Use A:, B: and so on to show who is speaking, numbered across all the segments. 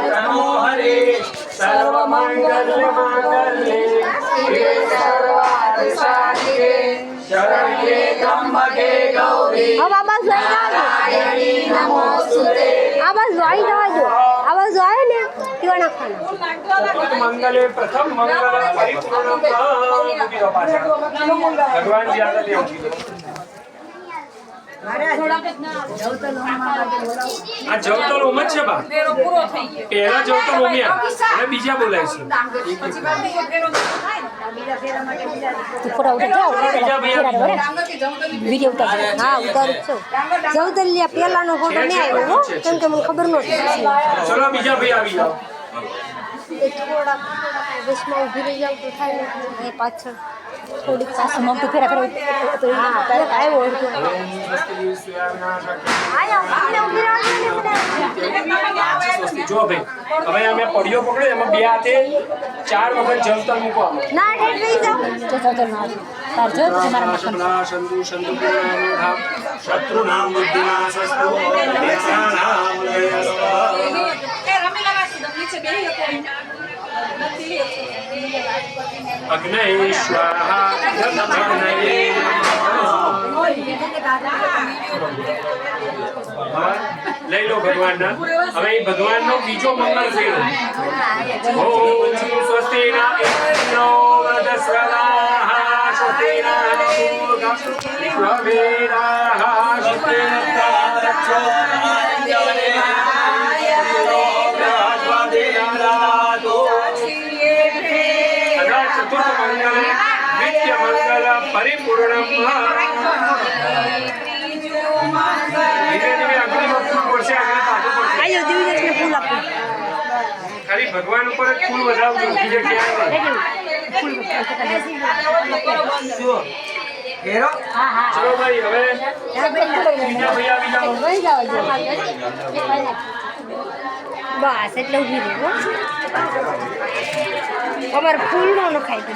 A: हरे सर्वमंगलमांगल्ये शिवे सर्वार्थसाधिके शरण्ये त्र्यंबके गौरी नारायणी नमोस्तुते।
B: आवाज आई दो आवाज आए ने क्यों ना खाना
C: मंगले प्रथम मंगल परिपूर्ण भगवान जी आगे આ જવતલ ઓમ જ છે બા પહેલા જવતલ ઓમ્યા અને બીજા બોલાય છે
B: ફોટો ઉતાર વિડિયો ઉતાર હા ઉતાર છો જવતલિયા પહેલાનો ફોટો નહીં આવ્યો કેમ કે મને ખબર નહોતી
C: ચલો બીજા ભાઈ આવી જાઓ
B: થોડા બસમાં ઊભી રહી જાવ તો થાય ને પાછળ થોડીક પાછળ મમ તો ફેરા ફેરા હા તારે આવ્યો
C: જો ભાઈ હવે અમે પડ્યો પકડ્યો એમાં બે હાથે 4 વખત જવતલ મૂકો
B: ના ઠેઠ રહી જાવ જવતલ ના તાર જો તમારા મકાન
C: સંતુ સંતુ પૂર્ણામ શત્રુ નામ બુદ્ધિનાશસ્તુ દેશાનામ લયસ્વ
D: એ રમીલા વાસી નીચે બેહી હતો
C: અગ્નય સ્વાહા અગ્નય લઈ લો ભગવાનના હવે ભગવાનનો બીજો મંગળ ફેરો ઓમ સ્વસ્તિ ના ઇન્દ્રો વદસ્વરાહ સ્વસ્તિ ના મૂર્ગા સ્વવેરાહ સ્વસ્તિ નત્તારક્ષો પરિપૂર્ણમ ખાલી ભગવાન ઉપર જ ફૂલ વધાવજો બીજે ક્યાંય ચલો ભાઈ હવે બીજા ભાઈ આવી જાઓ
B: બસ એટલે ઉભી રહી અમારે ફૂલ નો નખાય તો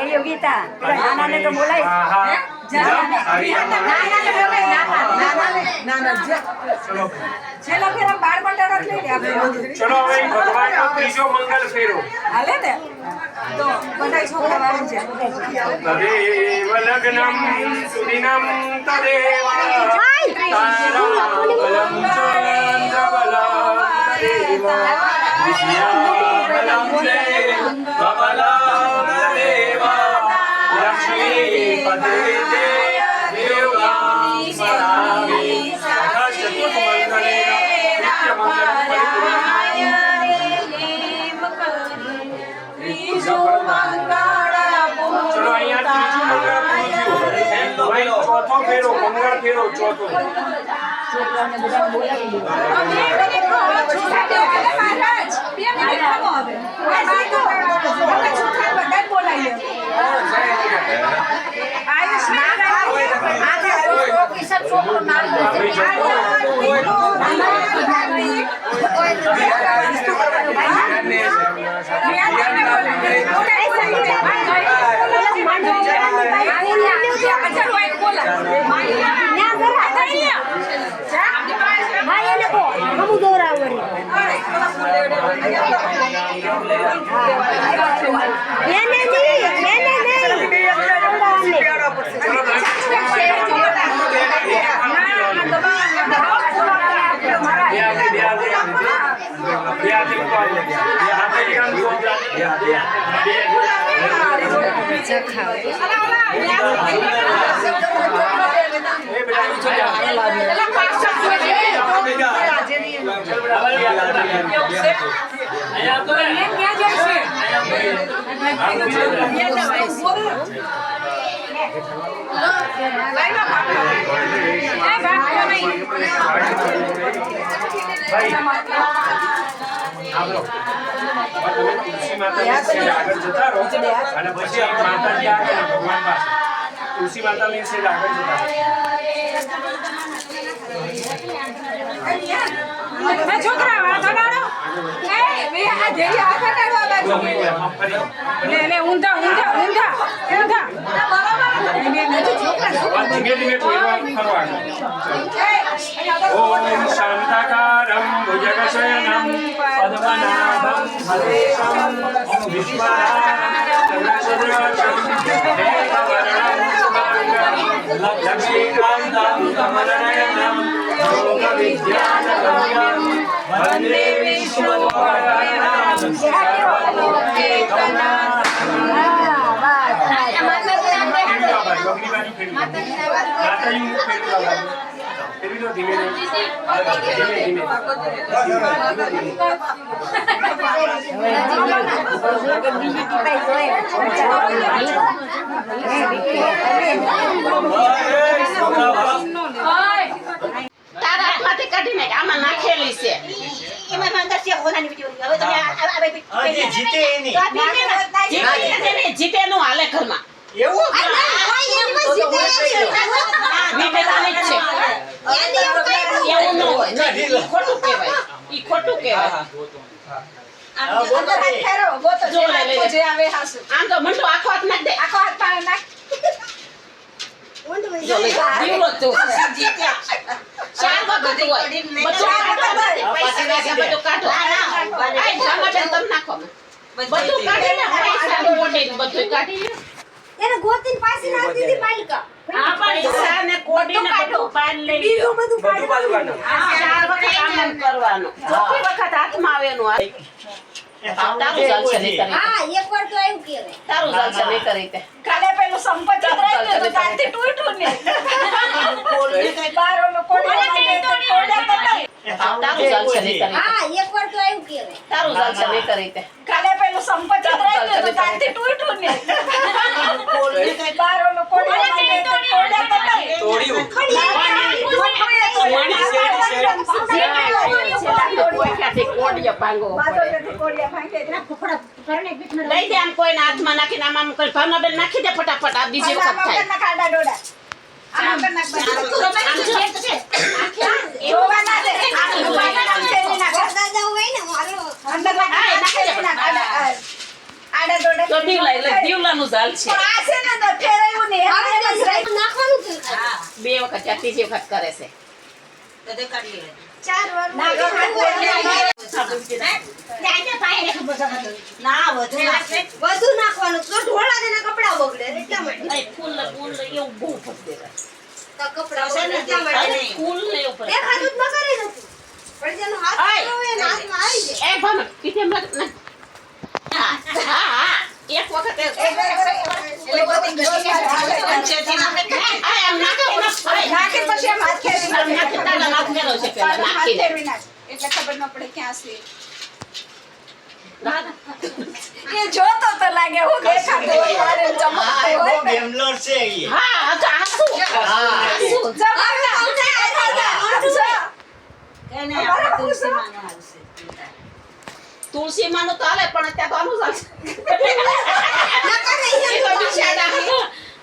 B: યોગીતા નાનાને તો બોલાય
D: છેલ્લો ફેરા 12 મંડળ લઈ લે આપણે
C: ચલો હવે ભગવાનનો ત્રીજો મંગલ ફેરો
D: હાલે ને તો બધા છોકરા આવી જાય
C: તદેવ લગ્નમ સુદિનમ તદેવ તારાબલમ ચંદ્રબલમ તદેવ વિદ્યાબલમ બલમ તદેવ લક્ષ્મી પદે દેવગામ પરાવી સખા ચતુર્થ મંગલેના નિત્ય મંગલ પરિપૂર્ણ ચલો અહીંયા ત્રીજું મંગળ ચોથો ફેરો મંગળ ફેરો ચોથો
D: છોકરાઓને બધા બોલાવી દો મહારાજ 2 મિનિટ ખમો હવે છોકરા બધા બોલાવી લે આયુષ આજે કિશન છોકરો નામ
C: ભાઈ આવડો તમે તુલસી માતાની સેવા આગળ જતા રહો અને પછી આ માતાજી આગળ ભગવાન પાસે તુલસી માતાની સેવા આગળ જતા રહો.
D: છોકરા વાળો એ આ જેવી આ કટાડવા બાજુ લે ઊંધા ઊંધા ઊંધા ઊંધા
C: ધીમે ધીમે કોઈ ફરવા ઓમ શાંતાકારમ ભુજગશયનમ પદ્મનાભમ હરેશમ વિશ્વારાધ્યમ લક્ષ્મીકાંતમ કમલનયનમ યોગવિદ્યાનગમ્યમ વંદે વિશ્વોપકરણમ સર્વલોકૈકનાથમ.
E: તારા હાથમાંથી કાઢી નાખ આમાં નાખેલી છે એમાં અંદર છે હોનાની વિડિયો હવે તમે જીતે નું હાલે ઘરમાં એવું એવું ન હોય ખોટું કહેવાય ઈ ખોટું કહેવાય આમ તો મંડો આખો હાથ નાખ દે આખો હાથ પાડે નાખ દીવડો તું ચાર વખત હોય બધું કાઢો તમે નાખો બધું કાઢીને પૈસા બધું કાઢી
B: એને ગોતીને પાછી નાખી દીધી માલિકા
E: આ પૈસા ને કોડીને બધું પાડ લઈ
B: બીજું બધું કાઢો
E: ચાર વખત આમ કરવાનું ચોથી વખત હાથમાં આવે એનું તારું ચાલશે નહીં કરી
B: હા એકવાર તો આવ્યું કેરે
E: તારું ચાલશે નહીં કરી તે
D: કાલે પેલું સંપત ચતરાઈ તો તારથી તૂટ્યું ને કોલને કઈ બારોનો કોડે
E: તારું ચાલશે નહીં કરી
B: હા એકવાર તો આવ્યું કેરે
E: તારું ચાલશે નહીં કરી તે
D: કાલે પેલું સંપત ચતરાઈ તો તારથી તૂટ્યું ને કોલને કઈ બારોનો કોડે
A: તોડ્યું
E: કોડિયા ભાંગો લઈ દે આમ કોઈને હાથમાં નાખીને આમ કોઈ ભાવનાબેન નાખી દે ફટાફટ આ બીજી વખત થાય તો દીવલાનું ઝાલ છે
B: નાખવાનું છે
E: બે વખત ત્યાં ત્રીજી વખત કરે છે
B: ચાર વાર વધુ નાખવાનું તો ઢોળા દેના કપડા બગડે એટલા માટે
E: ફૂલ એવું બહુ ફસદે
B: તો કપડા બગડે એટલા માટે
E: ફૂલ ને ઉપર
B: દેખાતું જ ન કરે નથી પણ જેનો હાથ હોય એના હાથમાં આવી જાય
E: એ ભાન કીધે એમ હા એક વખત
D: નાખી પછી આમ હાથ ખેંચી
E: નાખી
D: એટલે ખબર ન પડે ક્યાં છે એ જોતો તો લાગે હું દેખાતો હોય મારે ચમકતો હોય
A: બેંગ્લોર છે
E: હા તો આસુ તુલસી માનું તો હાલે પણ ત્યાં તો આનું ચાલશે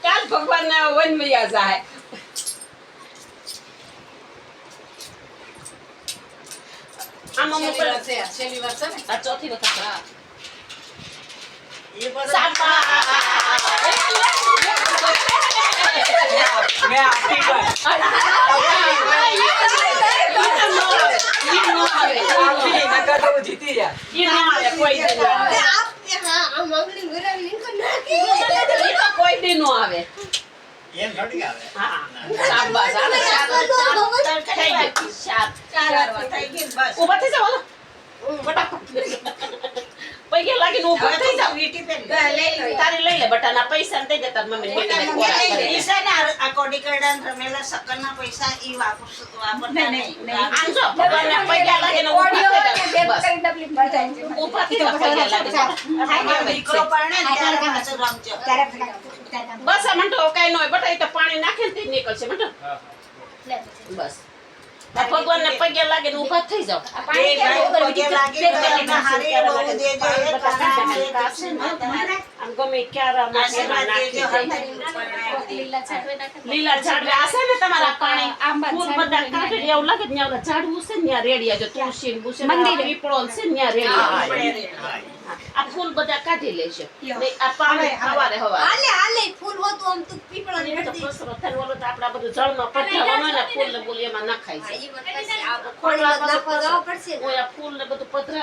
E: કાલ ભગવાન ના વન મૈયા જાય આમાં છેલ્લી વાર છે ને આ ચોથી વખત
A: મેં આપી જીતી ગયા
E: કોઈ દી નો આવે
A: એમ થોડી આવે
E: હા શાબાશ આને ઉભા થઈ જાવ ફટાફટ પૈયા લાગીને ઉભા થઈ જાવ તારી લઈ લે બટાના પૈસા ને દઈ દે તાર મમ્મી મમ્મી કોરા કરે
F: આ કોડીકરડા રમેલા સકરના પૈસા ઈ વાપરતા નહીં
E: આમ જો ભગવાનના પૈયા લાગીને ઉભા થઈ જાવ બસ ઉભા થઈ જાવ પૈયા લાગીને
F: દીકરો પરણે ને ત્યારે પાછો રમજો
E: બસ આ મંટો કાઈ ન હોય બટા એ તો પાણી નાખે ને તે નીકળશે મંટો બસ આ ભગવાનને પગે લાગે ને ઊભા થઈ જાવ
F: એ ભાઈ પગે લાગી ગયો હારી બહુ દેજો એ કાશે ને
E: આમ ગમે ક્યારામાં
F: આશીર્વાદ
E: નાખી
F: દેજો
E: દે. લીલા ઝાડવે આશે ને તમારા પાણી ફૂલ બધા કાઢી એવું લાગે ને ત્યાં ઝાડવું છે ને ત્યાં રેડી આજો તુલસી ને બુસે પીપળો છે ને ત્યાં રેડી આ ફૂલ બધા કાઢી લેશે ને આ પાણી હવારે
B: ફૂલ હોતું આમ તું પીપળો
E: એ તો પસરો થઈને ઓલો તો આપડા બધું જળમાં પધરાવાનું હોય ને ફૂલ ને બોલી એમાં નખાય છે
B: ખોળવા નાખવા જવા પડશે
E: ઓય આ ફૂલ ને બધું પધરા